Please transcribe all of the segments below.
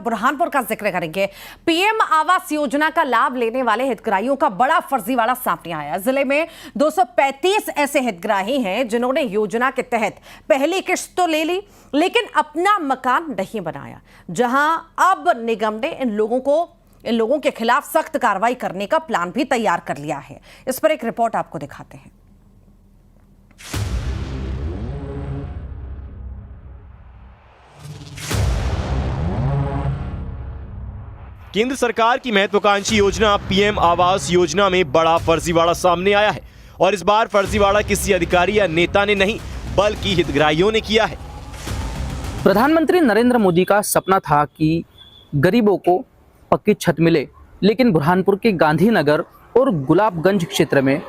बुरहानपुर का जिक्र करेंगे। पीएम आवास योजना का लाभ लेने वाले हितग्राहियों का बड़ा फर्जीवाड़ा सामने आया। जिले में 235 ऐसे हितग्राही हैं जिन्होंने योजना के तहत पहली किश्त तो ले ली, लेकिन अपना मकान नहीं बनाया। जहां अब निगम ने इन लोगों के खिलाफ सख्त कार्रवाई करने का प्लान भी तैयार कर लिया है। इस पर एक रिपोर्ट आपको दिखाते हैं। केंद्र सरकार की महत्वाकांक्षी योजना पीएम आवास योजना में बड़ा फर्जीवाड़ा सामने आया है और इस बार फर्जीवाड़ा किसी अधिकारी या नेता ने नहीं बल्कि हितग्राहियों ने किया है। प्रधानमंत्री नरेंद्र मोदी का सपना था कि गरीबों को पक्की छत मिले, लेकिन बुरहानपुर के गांधीनगर और गुलाबगंज क्षेत्र में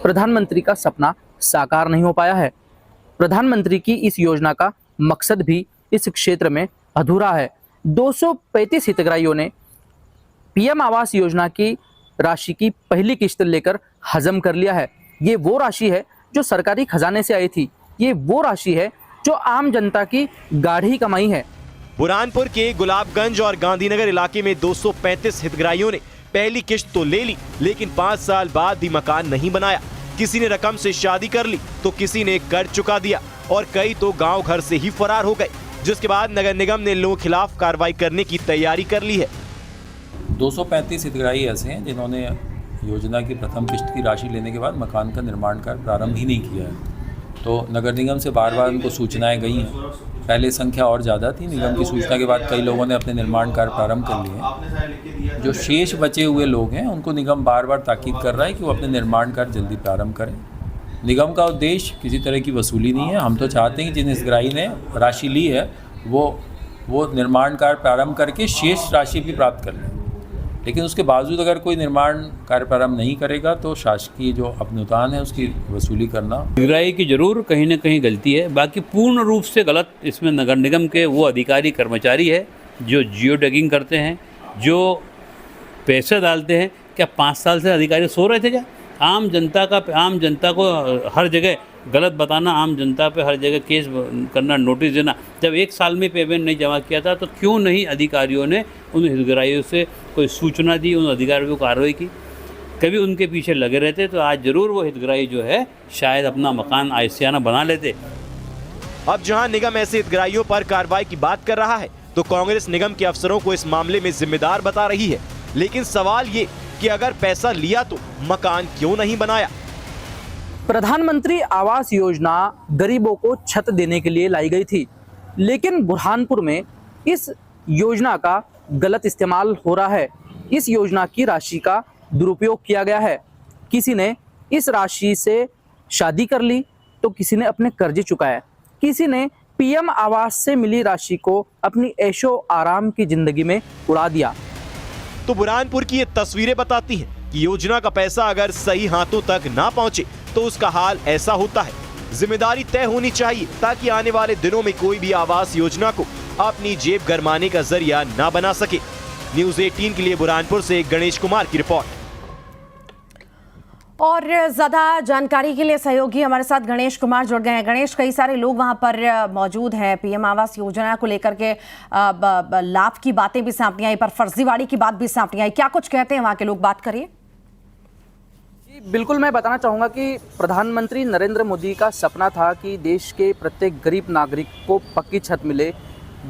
प्रधानमंत्री का सपना साकार नहीं हो पाया है। प्रधानमंत्री की इस योजना का मकसद भी इस क्षेत्र में अधूरा है। 235 हितग्राहियों ने पीएम आवास योजना की राशि की पहली किश्त लेकर हजम कर लिया है। ये वो राशि है जो सरकारी खजाने से आई थी। ये वो राशि है जो आम जनता की गाढ़ी कमाई है। बुरहानपुर के गुलाबगंज और गांधीनगर इलाके में 235 हितग्राहियों ने पहली किश्त तो ले ली, लेकिन 5 साल बाद भी मकान नहीं बनाया। किसी ने रकम से शादी कर ली तो किसी ने कर्ज चुका दिया और कई तो गांव घर से ही फरार हो गए, जिसके बाद नगर निगम ने इन लोगों के खिलाफ कार्रवाई करने की तैयारी कर ली है। 235 हितग्राही ऐसे हैं जिन्होंने योजना की प्रथम किश्त की राशि लेने के बाद मकान का निर्माण कार्य प्रारंभ ही नहीं किया है। तो नगर निगम से बार बार उनको सूचनाएं गई हैं। पहले संख्या और ज़्यादा थी। निगम की सूचना के बाद कई लोगों ने अपने निर्माण कार्य प्रारंभ कर लिए हैं। जो शेष बचे हुए लोग हैं उनको निगम बार बार ताकीद कर रहा है कि वो अपने निर्माण कार्य जल्दी प्रारंभ करें। निगम का उद्देश्य किसी तरह की वसूली नहीं है। हम तो चाहते हैं कि जिन हितग्राही ने राशि ली है वो निर्माण कार्य प्रारंभ करके शेष राशि भी प्राप्त कर लें। लेकिन उसके बावजूद अगर कोई निर्माण कार्य प्रारंभ नहीं करेगा तो शासकीय जो अनुदान है उसकी वसूली करना। हितग्राही की जरूर कहीं ना कहीं गलती है, बाकी पूर्ण रूप से गलत इसमें नगर निगम के वो अधिकारी कर्मचारी है जो जियो टैगिंग करते हैं, जो पैसे डालते हैं। क्या 5 साल से अधिकारी सो रहे थे क्या? आम जनता को हर जगह गलत बताना, आम जनता पे हर जगह केस करना, नोटिस देना। जब 1 साल में पेमेंट नहीं जमा किया था तो क्यों नहीं अधिकारियों ने उन हितग्राहियों से कोई सूचना दी, उन अधिकारियों को कार्रवाई की? कभी उनके पीछे लगे रहते तो आज जरूर वो हितग्राही जो है शायद अपना मकान आशियाना बना लेते। अब जहां निगम ऐसे हितग्राहियों पर कार्रवाई की बात कर रहा है तो कांग्रेस निगम के अफसरों को इस मामले में जिम्मेदार बता रही है। लेकिन सवाल ये कि अगर पैसा लिया तो मकान क्यों नहीं बनाया? प्रधानमंत्री आवास योजना गरीबों को छत देने के लिए लाई गई थी, लेकिन बुरहानपुर में इस योजना का गलत इस्तेमाल हो रहा है। इस योजना की राशि का दुरुपयोग किया गया है। किसी ने इस राशि से शादी कर ली तो किसी ने अपने कर्जे चुकाए। किसी ने पीएम आवास से मिली राशि को अपनी ऐशो आराम की जिंदगी में उड़ा दिया। तो बुरहानपुर की ये तस्वीरें बताती हैं कि योजना का पैसा अगर सही हाथों तक ना पहुंचे तो उसका हाल ऐसा होता है। जिम्मेदारी तय होनी चाहिए ताकि आने वाले दिनों में कोई भी आवास योजना को अपनी जेब गरमाने का जरिया ना बना सके। न्यूज़ 18 के लिए बुरहानपुर से गणेश कुमार की रिपोर्ट। और ज्यादा जानकारी के लिए सहयोगी हमारे साथ गणेश कुमार जुड़ गए हैं। गणेश, कई सारे लोग वहां पर मौजूद हैं। पीएम आवास योजना को लेकर के लाभ की बातें भी सामने आई, पर फर्जीवाड़ी की बात भी सामने आई। क्या कुछ कहते हैं वहां के लोग? बात करिए। बिल्कुल, मैं बताना चाहूँगा कि प्रधानमंत्री नरेंद्र मोदी का सपना था कि देश के प्रत्येक गरीब नागरिक को पक्की छत मिले,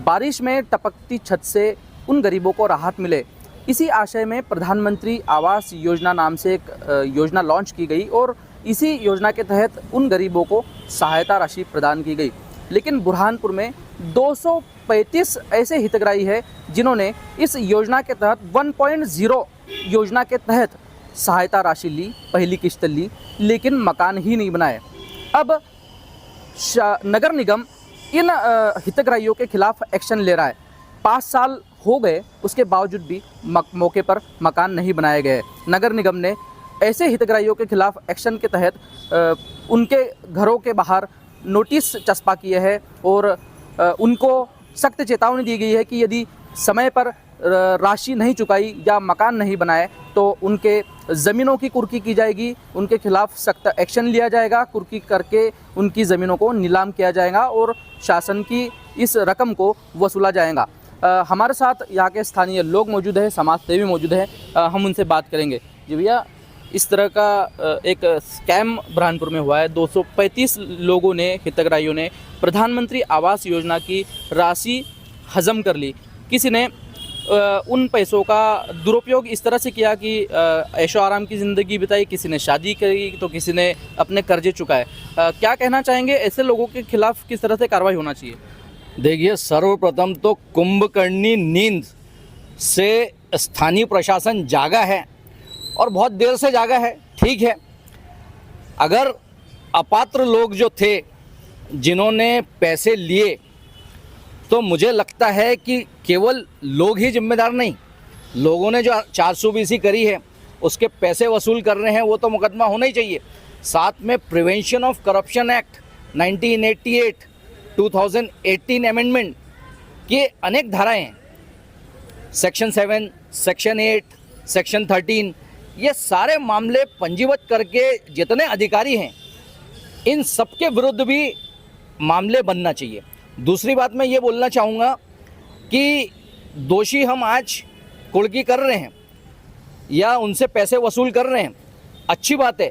बारिश में टपकती छत से उन गरीबों को राहत मिले। इसी आशय में प्रधानमंत्री आवास योजना नाम से एक योजना लॉन्च की गई और इसी योजना के तहत उन गरीबों को सहायता राशि प्रदान की गई। लेकिन बुरहानपुर में 235 ऐसे हितग्राही हैं जिन्होंने इस योजना के तहत 1.0 योजना के तहत सहायता राशि ली, पहली किश्त ली, लेकिन मकान ही नहीं बनाए। अब नगर निगम इन हितग्राहियों के खिलाफ एक्शन ले रहा है। 5 साल हो गए, उसके बावजूद भी मौके पर मकान नहीं बनाए गए। नगर निगम ने ऐसे हितग्राहियों के खिलाफ एक्शन के तहत उनके घरों के बाहर नोटिस चस्पा किए हैं और उनको सख्त चेतावनी दी गई है कि यदि समय पर राशि नहीं चुकाई या मकान नहीं बनाए तो उनके ज़मीनों की कुर्की की जाएगी, उनके खिलाफ सख्त एक्शन लिया जाएगा। कुर्की करके उनकी ज़मीनों को नीलाम किया जाएगा और शासन की इस रकम को वसूला जाएगा। हमारे साथ यहाँ के स्थानीय लोग मौजूद हैं, समाज सेवी मौजूद हैं, हम उनसे बात करेंगे। जी भैया, इस तरह का एक स्कैम बुरहानपुर में हुआ है। 235 लोगों ने, हितग्राहियों ने प्रधानमंत्री आवास योजना की राशि हजम कर ली। किसी ने उन पैसों का दुरुपयोग इस तरह से किया कि ऐशो आराम की ज़िंदगी बिताई, किसी ने शादी करी तो किसी ने अपने कर्जे चुकाए। क्या कहना चाहेंगे, ऐसे लोगों के खिलाफ किस तरह से कार्रवाई होना चाहिए? देखिए, सर्वप्रथम तो कुंभकर्णी नींद से स्थानीय प्रशासन जागा है और बहुत देर से जागा है, ठीक है। अगर अपात्र लोग जो थे जिन्होंने पैसे लिए, तो मुझे लगता है कि केवल लोग ही जिम्मेदार नहीं, लोगों ने जो 420 करी है उसके पैसे वसूल कर रहे हैं, वो तो मुकदमा होना ही चाहिए। साथ में prevention of corruption act 1988, 2018 amendment के अनेक धाराएं हैं, सेक्शन 7, सेक्शन 8, सेक्शन 13, ये सारे मामले पंजीबद्ध करके जितने अधिकारी हैं इन सबके विरुद्ध भी मामले बनना चाहिए। दूसरी बात मैं ये बोलना चाहूँगा कि दोषी हम आज कुर्की कर रहे हैं या उनसे पैसे वसूल कर रहे हैं, अच्छी बात है,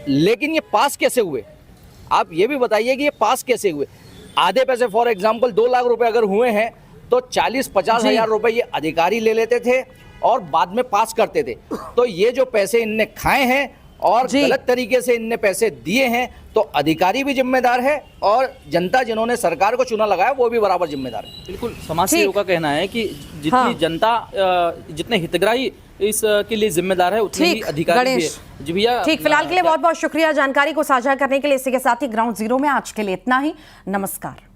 लेकिन ये पास कैसे हुए? आप ये भी बताइए कि ये पास कैसे हुए? आधे पैसे, फॉर एग्जांपल 2 लाख रुपए अगर हुए हैं तो 40-50 हज़ार रुपए ये अधिकारी ले लेते थे और बाद में पास करते थे। तो ये जो पैसे इनने खाए हैं और गलत तरीके से इनने पैसे दिए हैं, तो अधिकारी भी जिम्मेदार है और जनता जिन्होंने सरकार को चुना लगाया वो भी बराबर जिम्मेदार है। बिल्कुल, समाज सेवियों का कहना है कि जितनी जनता, जितने हितग्राही इसके लिए जिम्मेदार है, उतने ही अधिकारी भी है। जी भैया, ठीक, फिलहाल के लिए बहुत बहुत शुक्रिया जानकारी को साझा करने के लिए। इसी के साथ ही ग्राउंड जीरो में आज के लिए इतना ही। नमस्कार।